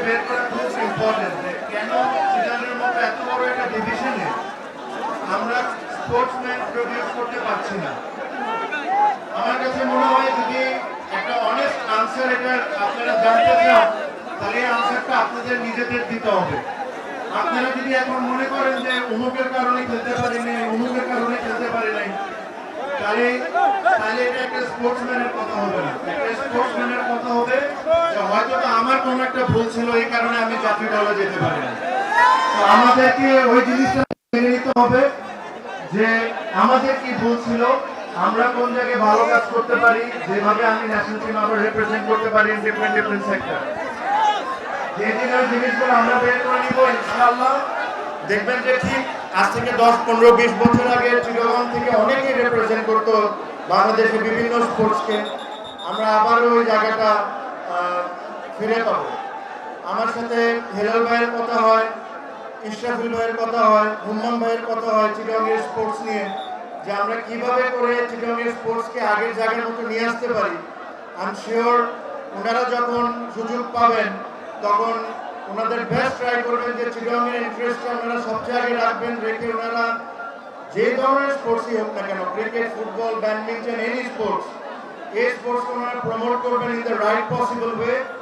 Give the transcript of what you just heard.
বের করা খুব ইম্পর্টেন্ট যে কেন চিটাগাংয়ের মতো এত বড় একটা ডিভিশনে আমরা স্পোর্টসম্যান প্রডিউস করতে পারছি না। আমার কাছে মনে হয় যদি একটা অনেস্ট আনসার এটা আপনারা জানতে চান তাহলে এই আনসারটা আপনাদের নিজেদের দিতে হবে। আপনারা যদি এখন মনে করেন যে অমুকের কারণে খেলতে পারি নাই, অমুকের কারণে খেলতে পারি নাই, তাহলে এটা একটা স্পোর্টসম্যানের কথা হবে না। একটা স্পোর্টসম্যানের কথা হবে যে হয়তো আমার কোনো একটা ভুল ছিল, এই কারণে আমি জাতীয় দলে যেতে পারি না। তো আমাদেরকে ওই জিনিসটা মেনে নিতে হবে যে আমাদের কি ভুল ছিল, আমরা কোন জায়গায় ভালো কাজ করতে পারি, যেভাবে আমি ন্যাশনাল টিম আবার রিপ্রেজেন্ট করতে পারি ডিফারেন্ট সেক্টর। যে জিনিসগুলো আমরা বের করে নিব ইনশাআল্লাহ, দেখবেন যে ঠিক আজ থেকে 10, 15, 20 বছর আগে চিটাগাং থেকে অনেকেই রিপ্রেজেন্ট করতো বাংলাদেশের বিভিন্ন স্পোর্টসকে। আমরা আবার ওই জায়গাটা ফিরে পাবো। আমার সাথে হেলাল ভাইয়ের কথা হয়, ইশরাফুল ভাইয়ের কথা হয়, হুম্মান ভাইয়ের কথা হয় চিটাগাংয়ের স্পোর্টস নিয়ে, যে আমরা কিভাবে করে চিটাগাংয়ের স্পোর্টসকে আগের জায়গার মতো নিয়ে আসতে পারি। আই এম শিওর ওনারা যখন সুযোগ পাবেন তখন ওনাদের বেস্ট ট্রাই করবেন যে চিটাগাংয়ের ইন্টারেস্টটা ওনারা সবচেয়ে আগে রাখবেন, রেখে ওনারা যে ধরনের স্পোর্টসই হোক না কেন, cricket, football, badminton, any sports, এই স্পোর্টসকে ওনারা প্রমোট করবেন in the right possible way.